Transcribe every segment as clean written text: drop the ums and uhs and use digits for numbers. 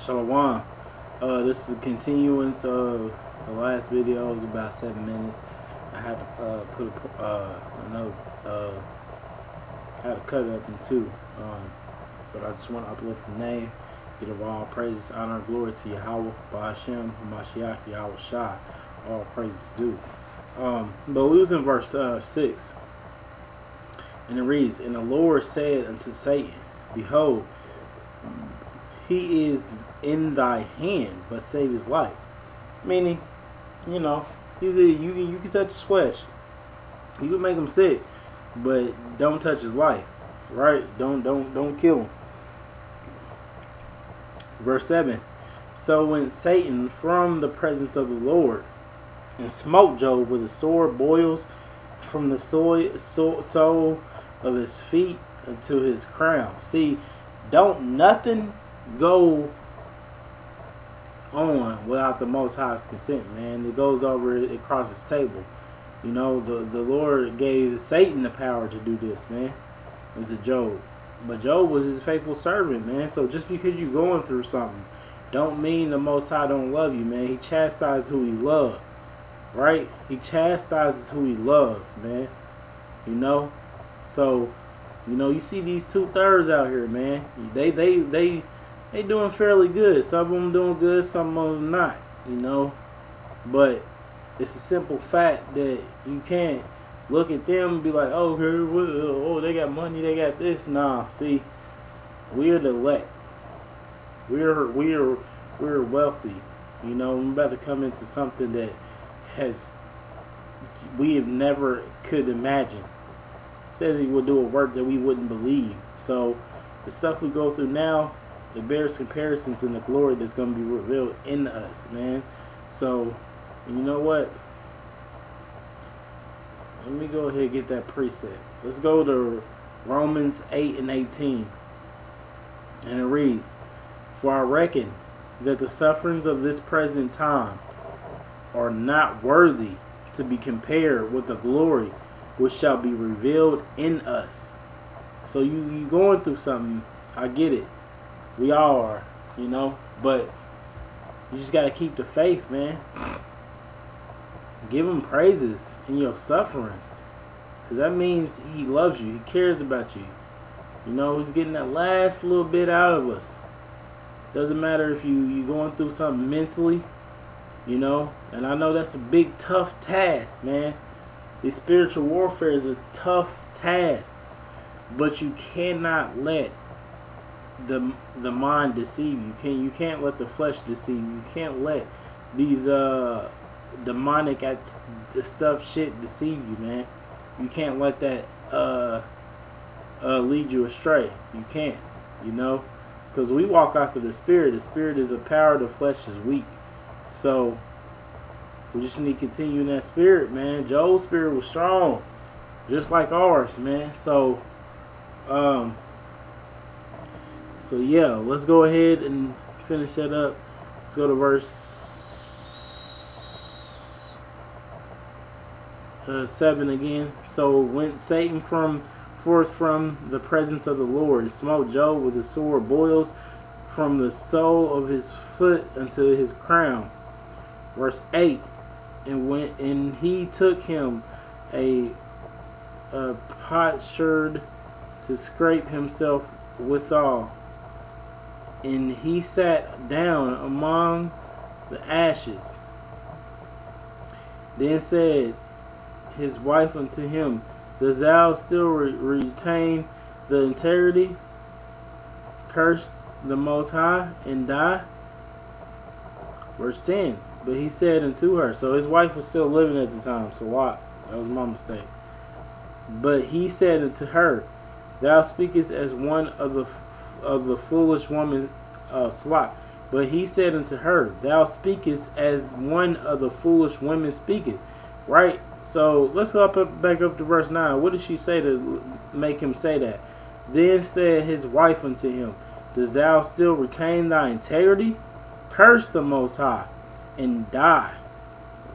Shalom. This is a continuance of the last video. It was about 7 minutes. I had to put another. I had to cut it up in two. But I just want to uplift the name, give it all praises, honor, and glory to Yahweh, Ba'ashem, Mashiach, Yahweh Shai. All praises due. But we was in verse 6, and it reads, "And the Lord said unto Satan, Behold, he is in thy hand, but save his life." Meaning, you can touch his flesh, you can make him sick, but don't touch his life, right? Don't kill him. Verse 7. "So went Satan from the presence of the Lord, and smote Job with a sore boils from the sole of his feet unto his crown." See, don't nothing go on without the Most High's consent, man. It goes over across his table. You know, the Lord gave Satan the power to do this, man, into Job. But Job was his faithful servant, man. So just because you're going through something, don't mean the Most High don't love you, man. He chastises who he loves, right? He chastises who he loves, man. You know? So, you see these 2/3 out here, man. They doing fairly good. Some of them doing good, some of them not, But it's a simple fact that you can't look at them and be like, oh, okay, well, they got money, they got this. Nah, see, we're the elect. We're wealthy. I'm about to come into something that we have never could imagine. It says he will do a work that we wouldn't believe. So the stuff we go through now, it bears comparisons in the glory that's going to be revealed in us, man. So, you know what? Let me go ahead and get that preset. Let's go to Romans 8:18. And it reads, "For I reckon that the sufferings of this present time are not worthy to be compared with the glory which shall be revealed in us." So you going through something. I get it. We all are, but you just got to keep the faith, man. Give him praises in your sufferings, because that means he loves you. He cares about you. He's getting that last little bit out of us. Doesn't matter if you going through something mentally, and I know that's a big, tough task, man. This spiritual warfare is a tough task, but you cannot let the mind deceive you. You can't let the flesh deceive you. You can't let these demonic shit deceive you, man. You can't let that lead you astray. You can't, because we walk after the spirit. The spirit is a power, the flesh is weak. So we just need to continue in that spirit, man. Job's spirit was strong, just like ours, man. So yeah, let's go ahead and finish that up. Let's go to verse 7 again. "So went Satan forth from the presence of the Lord, and smote Job with a sore boils from the sole of his foot unto his crown." Verse 8, and he took him a potsherd to scrape himself withal, and he sat down among the ashes. Then said his wife unto him, Dost thou still retain the integrity? Curse the Most High and die. Verse 10, "But he said unto her," so his wife was still living at the time, so what? That was my mistake. "But he said unto her, Thou speakest as one of the foolish woman slot. But he said unto her, Thou speakest as one of the foolish women speaketh." Right? So let's go back up to verse 9. What did she say to make him say that? "Then said his wife unto him, Dost thou still retain thy integrity? Curse the Most High and die."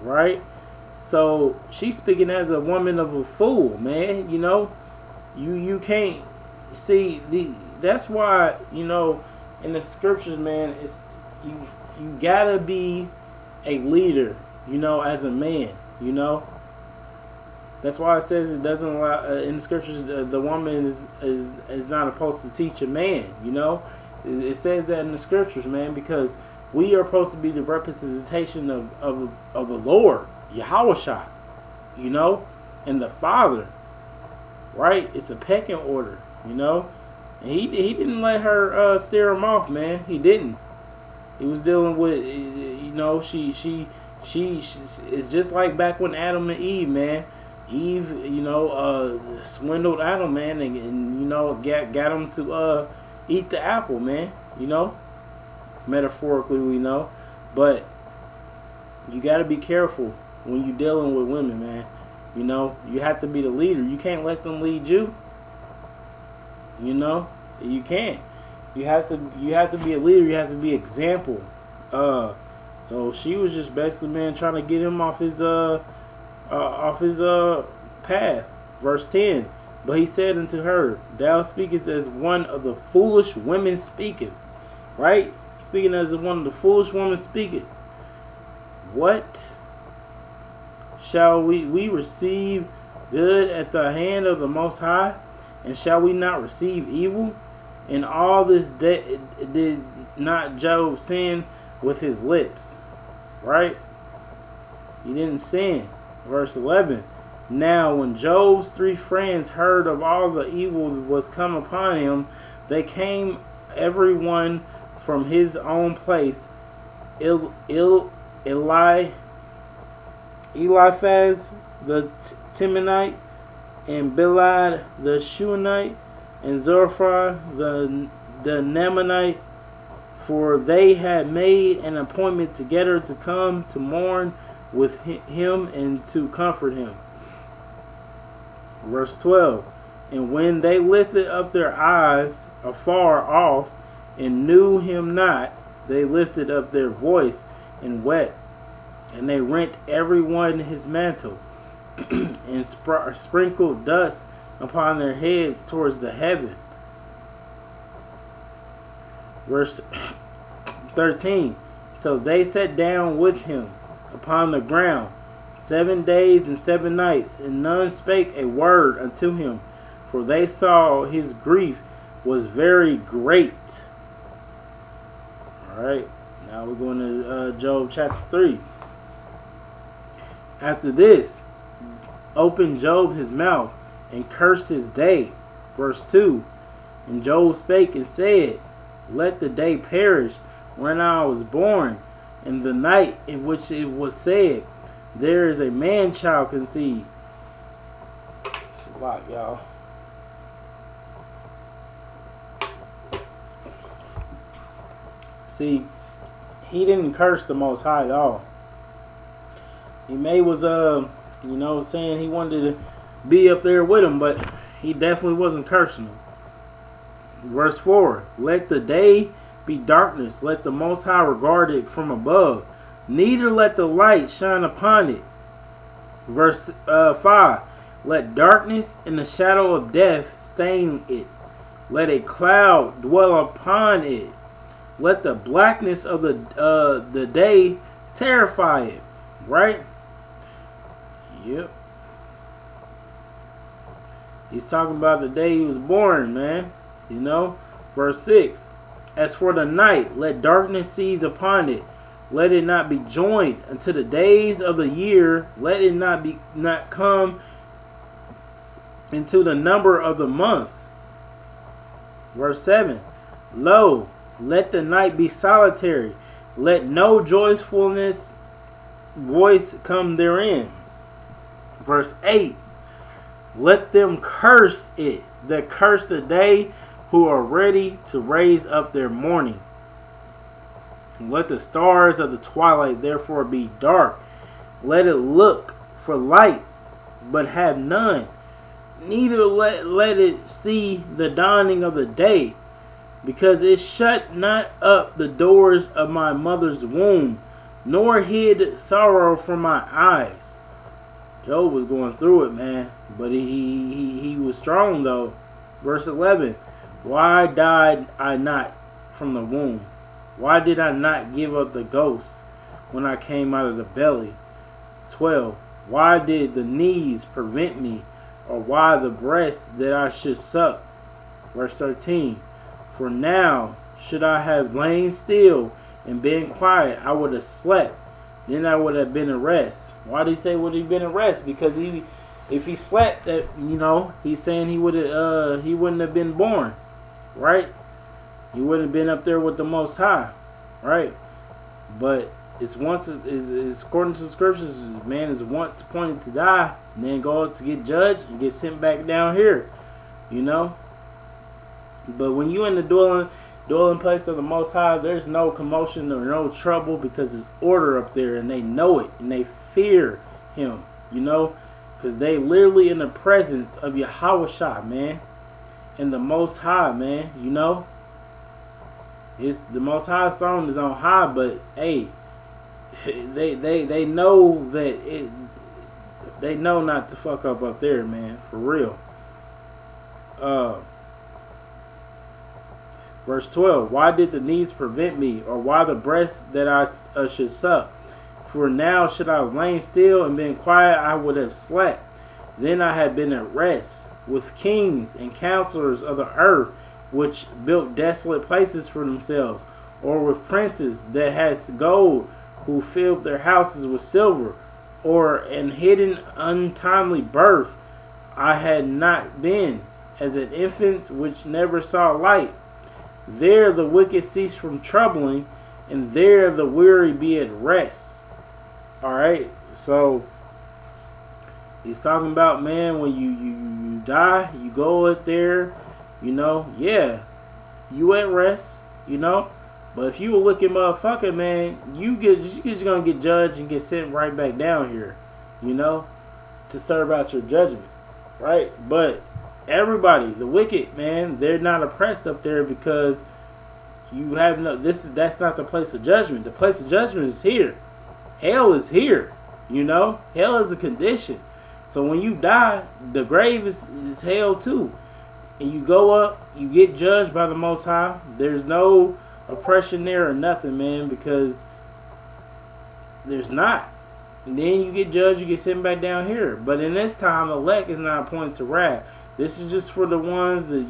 Right? So she's speaking as a woman of a fool, man. You can't see that's why in the scriptures, man, you gotta be a leader, as a man, That's why it says it doesn't allow in the scriptures the woman is not supposed to teach a man. It says that in the scriptures, man, because we are supposed to be the representation of the Lord, Yahushua, and the Father, right? It's a pecking order, And he didn't let her steer him off, man. He didn't. He was dealing with, she it's just like back when Adam and Eve, man. Eve, swindled Adam, man, and got him to eat the apple, man. Metaphorically, we know, but you got to be careful when you're dealing with women, man. You have to be the leader. You can't let them lead you. You can't. You have to be a leader. You have to be example. So she was just basically, man, trying to get him off his path. Verse 10. But he said unto her, Thou speakest as one of the foolish women speaketh. Right? Speaking as one of the foolish women speaketh. What shall we receive good at the hand of the Most High? And shall we not receive evil? In all this did not Job sin with his lips. Right? He didn't sin. Verse 11. Now when Job's 3 friends heard of all the evil that was come upon him, they came every one from his own place. Eliphaz the Temanite, and Bildad the Shunammite, and Zophar the Naamanite, for they had made an appointment together to come to mourn with him and to comfort him. Verse 12. And when they lifted up their eyes afar off and knew him not, they lifted up their voice and wept, and they rent every one his mantle, and sprinkled dust upon their heads towards the heaven. Verse 13. So they sat down with him upon the ground 7 days and 7 nights, and none spake a word unto him, for they saw his grief was very great. Alright, now we're going to Job chapter 3. After this, opened Job his mouth and cursed his day. Verse 2. And Job spake and said, Let the day perish when I was born, and the night in which it was said, There is a man child conceived. It's a lot, y'all. See, he didn't curse the Most High at all. He was saying he wanted to be up there with him, but he definitely wasn't cursing him. Verse 4. Let the day be darkness, let the Most High regard it from above, neither let the light shine upon it. Verse 5. Let darkness and the shadow of death stain it. Let a cloud dwell upon it. Let the blackness of the day terrify it. Right? Yep. He's talking about the day he was born, man. Verse 6. As for the night, let darkness seize upon it. Let it not be joined unto the days of the year. Let it not come into the number of the months. Verse 7. Lo, let the night be solitary. Let no joyfulness voice come therein. Verse 8. Let them curse it that curse the day, who are ready to raise up their mourning. Let the stars of the twilight therefore be dark. Let it look for light, but have none. Neither let it see the dawning of the day, because it shut not up the doors of my mother's womb, nor hid sorrow from my eyes. Job was going through it, man, but he was strong though. Verse 11. Why died I not from the womb? Why did I not give up the ghost when I came out of the belly? 12. Why did the knees prevent me, or why the breast that I should suck? Verse 13. For now should I have lain still and been quiet, I would have slept. Then I would have been at rest. Why did he say would he been at rest? Because if he slept, that he's saying he wouldn't have been born, right? He wouldn't have been up there with the Most High, right? But it's according to the scriptures, man is once appointed to die, and then go up to get judged and get sent back down here, But when you in the dwelling place of the Most High, there's no commotion or no trouble, because it's order up there, and they know it, and they fear Him, because they literally in the presence of Yahweh, man, and the Most High, man, It's the Most High's throne is on high, but hey, they know that they know not to fuck up there, man, for real. Verse 12. Why did the knees prevent me, or why the breast that I should suck? For now should I have lain still and been quiet, I would have slept. Then I had been at rest with kings and counselors of the earth, which built desolate places for themselves, or with princes that had gold, who filled their houses with silver, or an hidden untimely birth. I had not been as an infant which never saw light. There the wicked cease from troubling, and there the weary be at rest. Alright, so he's talking about, man, when you die, you go up there, yeah, you at rest, But if you a wicked motherfucker, man, you just gonna get judged and get sent right back down here, to serve out your judgment, right? But everybody, the wicked, man, they're not oppressed up there, because you have that's not the place of judgment. The place of judgment is here. Hell is here, Hell is a condition. So when you die, the grave is hell too. And you go up, you get judged by the Most High. There's no oppression there or nothing, man, because there's not. And then you get judged, you get sent back down here. But in this time, the elect is not appointed to wrath. This is just for the ones that,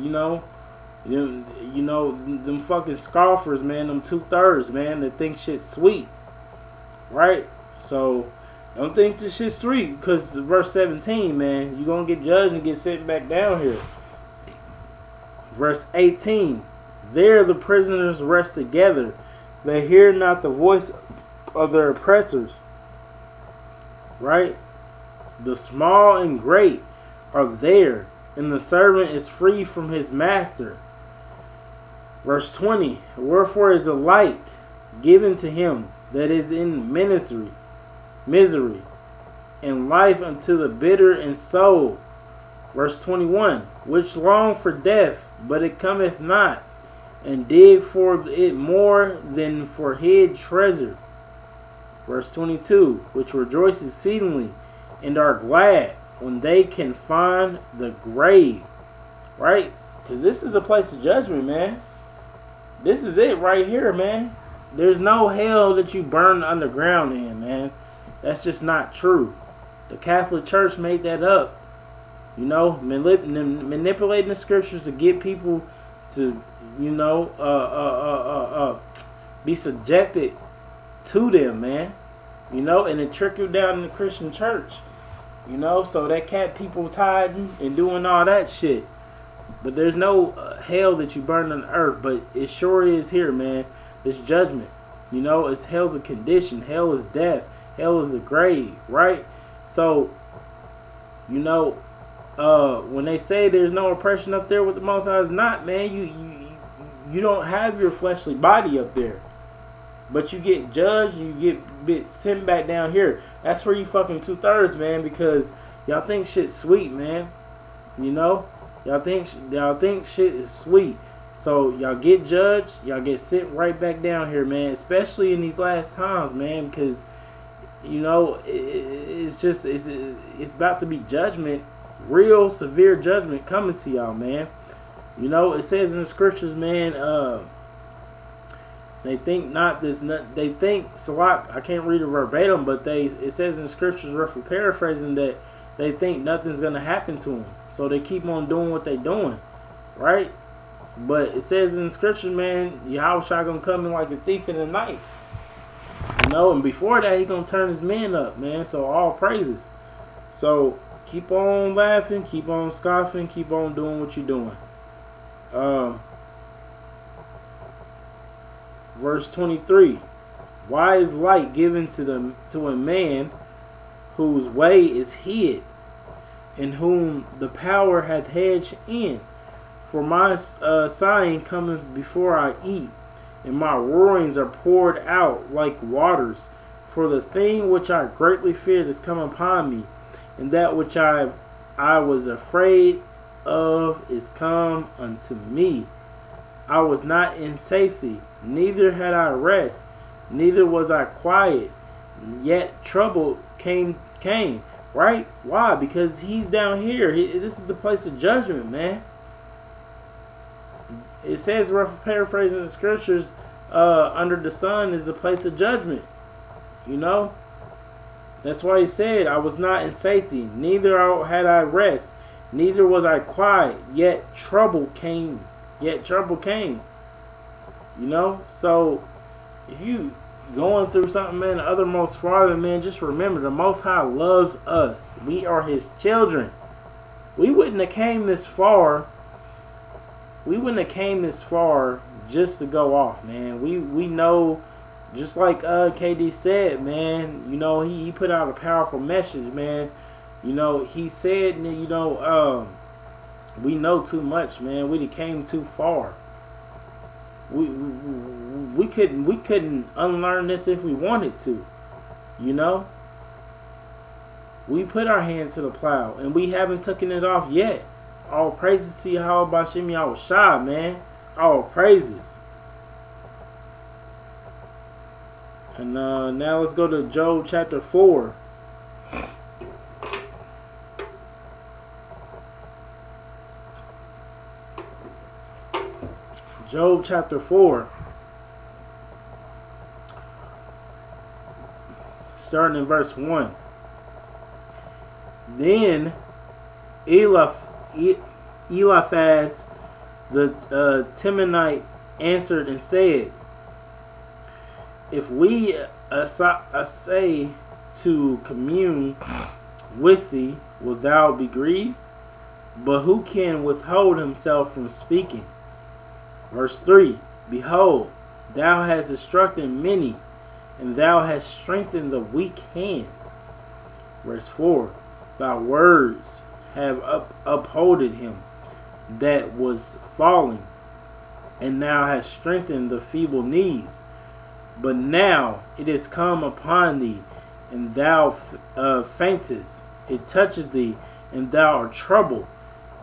them fucking scoffers, man, them 2/3, man, that think shit's sweet. Right? So don't think this shit's sweet, because verse 17, man, you're going to get judged and get sent back down here. Verse 18, there the prisoners rest together. They hear not the voice of their oppressors. Right? The small and great are there, and the servant is free from his master. Verse 20, wherefore is the light given to him that is in misery, and life unto the bitter in soul. Verse 21, which long for death, but it cometh not, and dig for it more than for hid treasure. Verse 22, which rejoice exceedingly, and are glad when they can find the grave. Right? Because this is the place of judgment, man. This is it right here, man. There's no hell that you burn underground in, man. That's just not true. The Catholic Church made that up. Manipulating the scriptures to get people to, be subjected to them, man. And it trickle down in the Christian church. So that kept people tithing and doing all that shit. But there's no hell that you burn on the earth, but it sure is here, man. It's judgment. It's hell's a condition. Hell is death. Hell is the grave, right? So, when they say there's no oppression up there with the Most High, it's not, man. You don't have your fleshly body up there, but you get judged. You get sent back down here. That's where you fucking 2/3, man, because y'all think shit's sweet, man. Y'all think shit is sweet. So y'all get judged, y'all get sent right back down here, man. Especially in these last times, man, because it's about to be judgment, real severe judgment coming to y'all, man. It says in the scriptures, man, They think not this. They think Salak. I can't read it verbatim, but it says in the scriptures, roughly paraphrasing, that they think nothing's gonna happen to them, so they keep on doing what they doing, right? But it says in the scriptures, man, Yahweh gonna come in like a thief in the night, and before that he gonna turn his men up, man. So all praises. So keep on laughing, keep on scoffing, keep on doing what you're doing. Verse 23. Why is light given to a man whose way is hid, in whom the power hath hedged in? For my sighing cometh before I eat, and my roarings are poured out like waters. For the thing which I greatly feared is come upon me, and that which I was afraid of is come unto me. I was not in safety, neither had I rest, neither was I quiet, yet trouble came. Right? Why? Because he's down here. This is the place of judgment, man. It says, rough paraphrasing the scriptures, under the sun is the place of judgment. That's why he said, I was not in safety, neither had I rest, neither was I quiet, yet trouble came. So if you going through something, man, the uttermost farther, man, just remember the Most High loves us. We are his children. We wouldn't have came this far. Just to go off, man. We know, just like KD said, man, he put out a powerful message, man. He said, we know too much, man. We came too far. We couldn't unlearn this if we wanted to. We put our hand to the plow and we haven't taken it off yet. All praises to Yahweh Bashim Yahushua, man. All praises. And now let's go to Job chapter 4. Job chapter 4. Starting in verse 1. Then Eliphaz the Temanite answered and said, if we essay to commune with thee, wilt thou be grieved? But who can withhold himself from speaking? Verse 3. Behold, thou hast instructed many, and thou hast strengthened the weak hands. Verse 4. Thy words have upholded him that was falling, and thou hast strengthened the feeble knees. But now it is come upon thee, and thou faintest. It touches thee, and thou art troubled.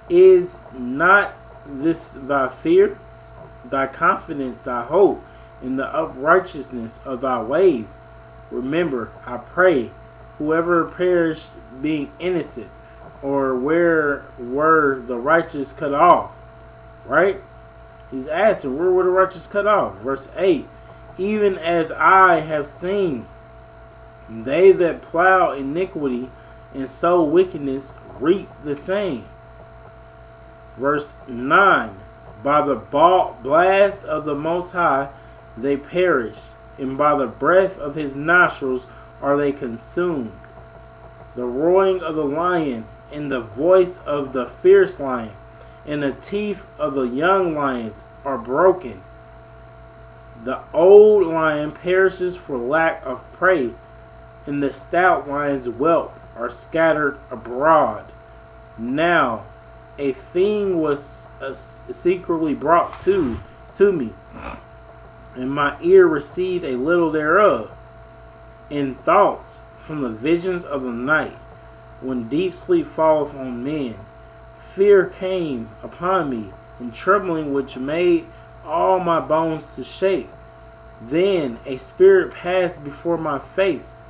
Is not this thy fear, thy confidence, thy hope in the uprightness of thy ways? Remember, I pray, whoever perished being innocent, or where were the righteous cut off? Right? He's asking, where were the righteous cut off? Verse 8. Even as I have seen, they that plow iniquity and sow wickedness reap the same. Verse 9. By the blast of the Most High they perish, and by the breath of his nostrils are they consumed. The roaring of the lion, and the voice of the fierce lion, and the teeth of the young lions are broken. The old lion perishes for lack of prey, and the stout lion's whelp are scattered abroad. Now a thing was secretly brought to me, and my ear received a little thereof. In thoughts from the visions of the night, when deep sleep falleth on men, fear came upon me, and trembling which made all my bones to shake. Then a spirit passed before my face.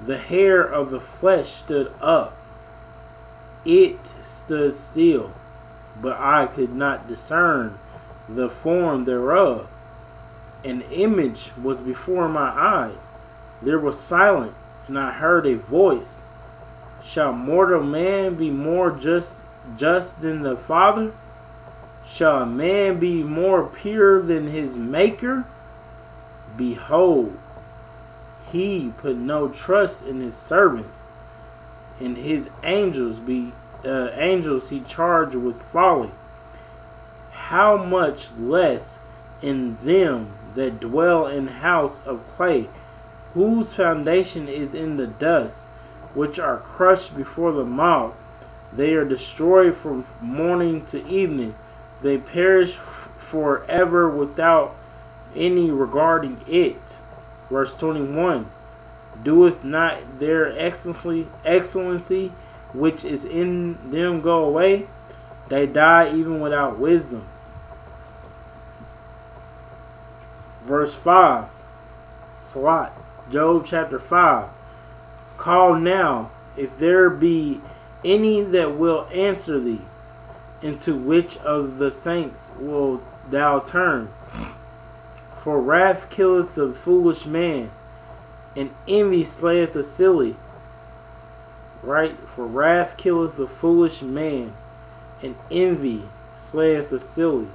The hair of the flesh stood up. It stood still, but I could not discern the form thereof. An image was before my eyes. There was silence, and I heard a voice. Shall mortal man be more just than the Father? Shall a man be more pure than his Maker? Behold, he put no trust in his servants, and his angels he charged with folly. How much less in them that dwell in house of clay, whose foundation is in the dust, which are crushed before the moth. They are destroyed from morning to evening. They perish forever without any regarding it. Verse 21. Doeth not their excellency which is in them go away? They die even without wisdom. Verse 5. Salat. Job chapter 5. Call now, if there be any that will answer thee, into which of the saints wilt thou turn? For wrath killeth the foolish man, and envy slayeth the silly. Right? For wrath killeth the foolish man, and envy slayeth the silly.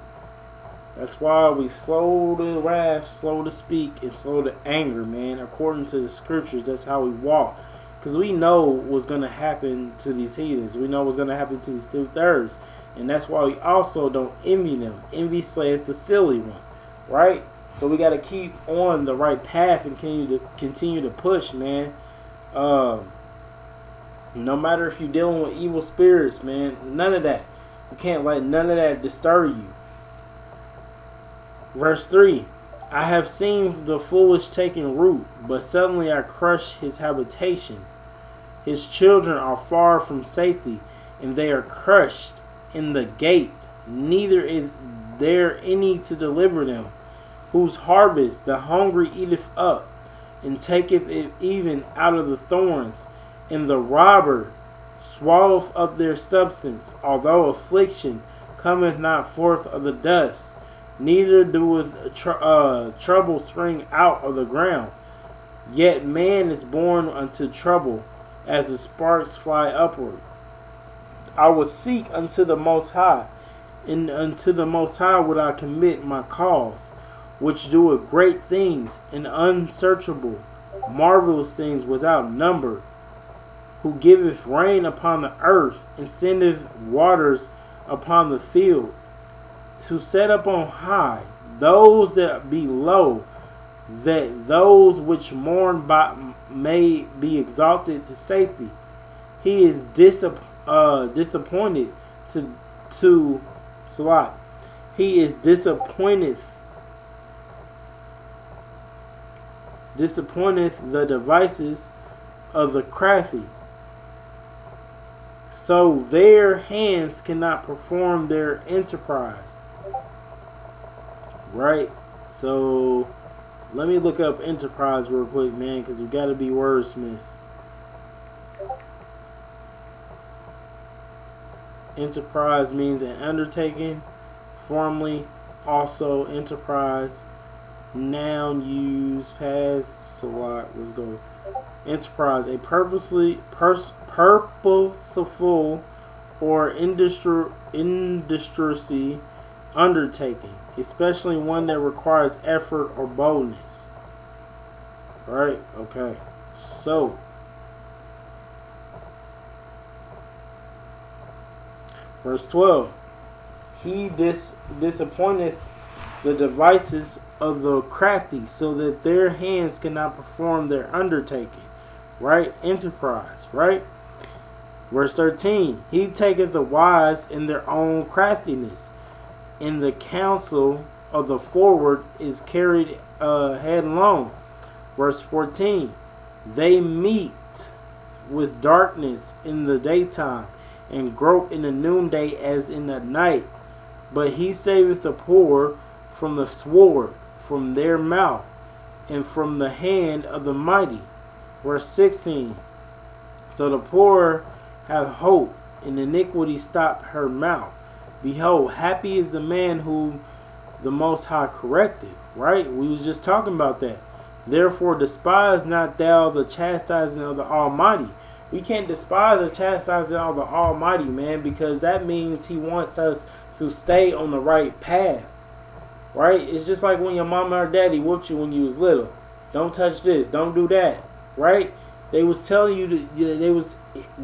That's why we slow to wrath, slow to speak, and slow to anger, man. According to the scriptures, that's how we walk. Because we know what's going to happen to these heathens. We know what's going to happen to these two-thirds. And that's why we also don't envy them. Envy slayeth the silly one. Right? So we got to keep on the right path and continue to push, man. No matter if you're dealing with evil spirits, man. None of that. You can't let none of that disturb you. Verse 3. I have seen the foolish taking root, but suddenly I crush his habitation. His children are far from safety, and they are crushed in the gate. Neither is there any to deliver them. Whose harvest the hungry eateth up, and taketh it even out of the thorns. And the robber swalloweth up their substance, although affliction cometh not forth of the dust. Neither doeth trouble spring out of the ground. Yet man is born unto trouble, as the sparks fly upward. I will seek unto the Most High, and unto the Most High would I commit my cause, which doeth great things, and unsearchable, marvelous things without number, who giveth rain upon the earth, and sendeth waters upon the fields, to set up on high those that be low, that those which mourn may be exalted to safety. He is disappointed to Salat. He is disappointeth the devices of the crafty, so their hands cannot perform their enterprise. Right? So let me look up enterprise real quick, man, because we got to be wordsmiths. Enterprise means an undertaking. Formerly, also enterprise. Noun used past. So let's go. Enterprise, a purposeful or industry undertaking, especially one that requires effort or boldness. Right? Okay. So, verse 12. He disappointeth the devices of the crafty, so that their hands cannot perform their undertaking. Right? Enterprise. Right? Verse 13. He taketh the wise in their own craftiness, and the counsel of the forward is carried headlong. Verse 14. They meet with darkness in the daytime, and grope in the noonday as in the night. But he saveth the poor from the sword, from their mouth, and from the hand of the mighty. Verse 16. So the poor have hope, and iniquity stop her mouth. Behold, happy is the man who the Most High corrected, right? We was just talking about that. Therefore, despise not thou the chastising of the Almighty. We can't despise the chastising of the Almighty, man, because that means He wants us to stay on the right path, right? It's just like when your mama or daddy whooped you when you was little. Don't touch this, don't do that, right? They was telling you to, they was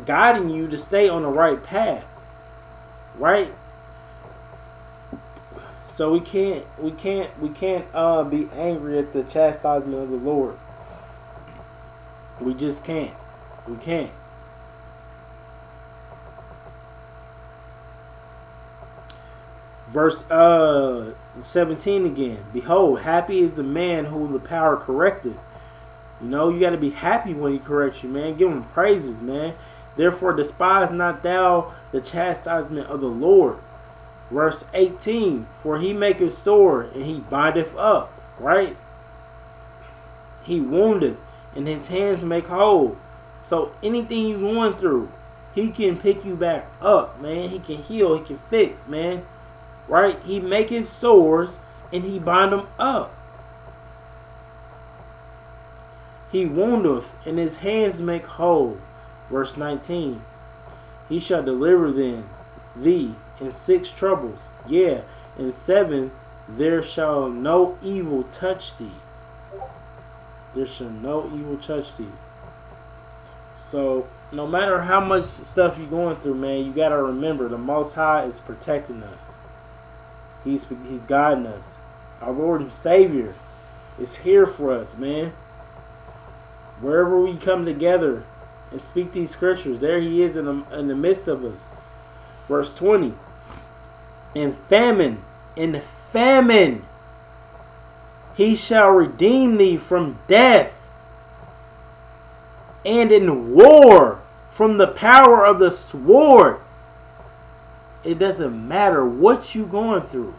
guiding you to stay on the right path, right? So we can't be angry at the chastisement of the Lord. We just can't. We can't. Verse 17 again. Behold, happy is the man whom the power corrected. You know, you got to be happy when He corrects you, man. Give Him praises, man. Therefore, despise not thou the chastisement of the Lord. Verse 18, for He maketh sore, and He bindeth up, right? He woundeth, and His hands make whole. So anything you're going through, He can pick you back up, man. He can heal, He can fix, man. Right? He maketh sores, and He bind them up. He woundeth, and His hands make whole. Verse 19, He shall deliver thee in 6 troubles. Yeah, in 7 there shall no evil touch thee. There shall no evil touch thee. So, no matter how much stuff you're going through, man, you got to remember the Most High is protecting us. He's guiding us. Our Lord and Savior is here for us, man. Wherever we come together and speak these scriptures, there He is in the midst of us. Verse 20. In famine, He shall redeem thee from death, and in war from the power of the sword. It doesn't matter what you're going through.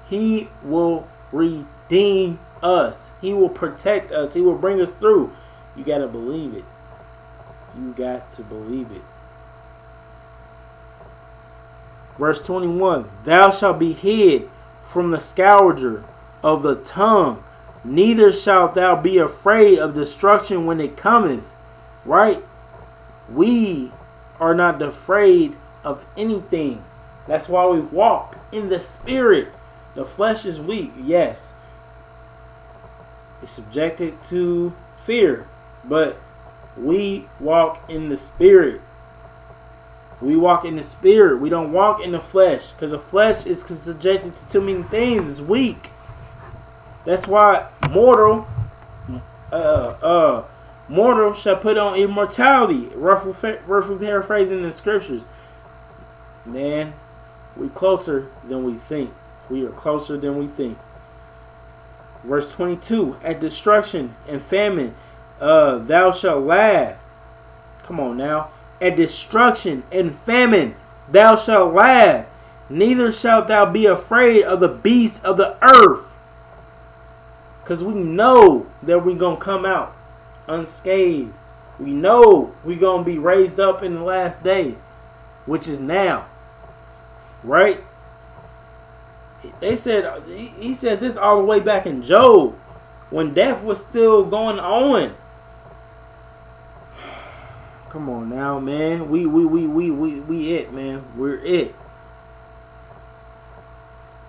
He will redeem us. He will protect us. He will bring us through. You got to believe it. You got to believe it. Verse 21. Thou shalt be hid from the scourger of the tongue, neither shalt thou be afraid of destruction when it cometh. Right? We are not afraid of anything. That's why we walk in the Spirit. The flesh is weak, yes. It's subjected to fear, but we walk in the Spirit. We walk in the Spirit. We don't walk in the flesh, because the flesh is subjected to too many things. It's weak. That's why mortal shall put on immortality. Roughly paraphrasing the scriptures. Man, we closer than we think. We are closer than we think. Verse 22. At destruction and famine, thou shalt laugh. Come on now. At destruction and famine, thou shalt laugh. Neither shalt thou be afraid of the beasts of the earth. Because we know that we're going to come out unscathed. We know we're going to be raised up in the last day, which is now. Right? They said, he said this all the way back in Job, when death was still going on. Come on now, man. We it, man. We're it.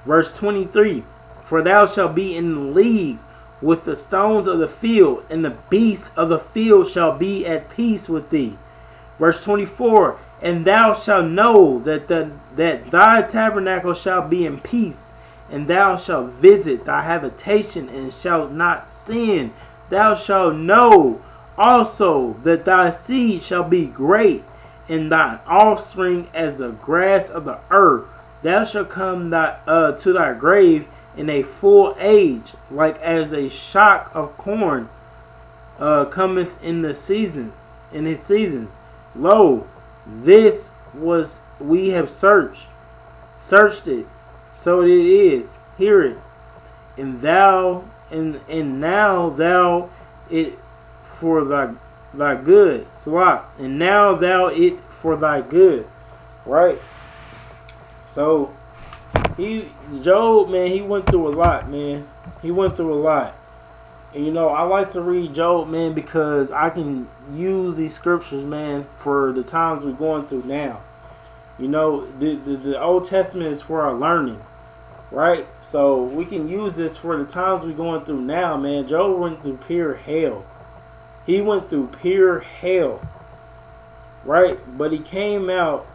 Verse 23. For thou shalt be in league with the stones of the field, and the beasts of the field shall be at peace with thee. Verse 24. And thou shalt know that thy tabernacle shall be in peace, and thou shalt visit thy habitation, and shalt not sin. Thou shalt know also that thy seed shall be great, and thine offspring as the grass of the earth. Thou shalt come to thy grave in a full age, like as a shock of corn cometh in his season. Lo, this was we have searched it, so it is. Hear it, and now thou it for thy good. Salah, and now thou it for thy good. Right. So Job, man, he went through a lot, man. He went through a lot. And I like to read Job, man, because I can use these scriptures, man, for the times we're going through now. The Old Testament is for our learning, right? So we can use this for the times we're going through now, man. Job went through pure hell. He went through pure hell, right? But he came out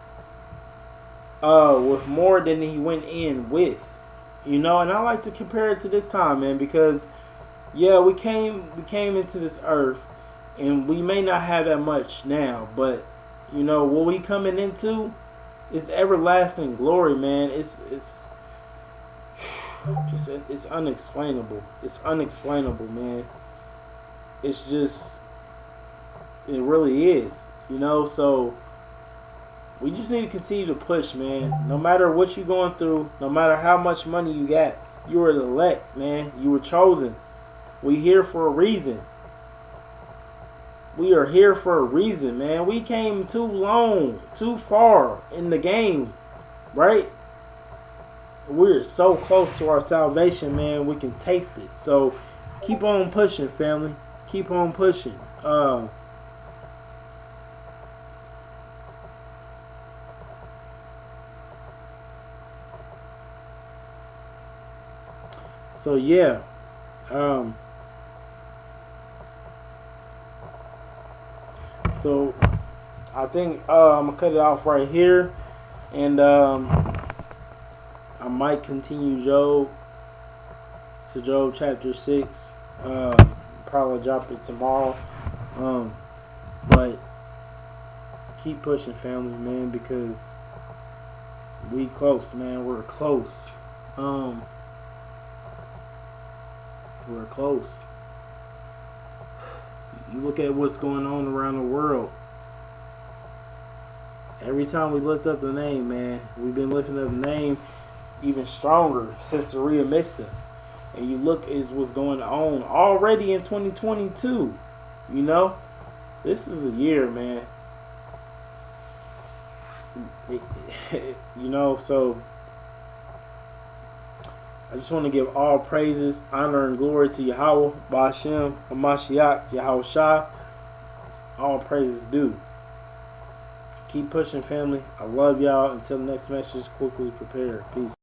with more than he went in with. And I like to compare it to this time, man, because we came into this earth, and we may not have that much now, but what we coming into is everlasting glory, man. It's unexplainable. It's unexplainable, man. It's just, it really is, so we just need to continue to push, man. No matter what you're going through, no matter how much money you got, you are the elect, man. You were chosen. We here for a reason. We are here for a reason, man. We came too long, too far in the game, right? We're so close to our salvation, man. We can taste it. So keep on pushing, family. Keep on pushing. So yeah. So I think I'm gonna cut it off right here, and I might continue Job to Job chapter 6. Probably drop it tomorrow. But keep pushing, family, man, because we close, man. We're close. We're close. You look at what's going on around the world. Every time we lift up the name, man, we've been lifting up the name even stronger since the Ria Mista. And you look is what's going on already in 2022. This is a year, man. So I just want to give all praises, honor, and glory to Yahweh, Ba'ashem, Hamashiach, Yahweh Shah. All praises due. Keep pushing, family. I love y'all. Until the next message, quickly prepare. Peace.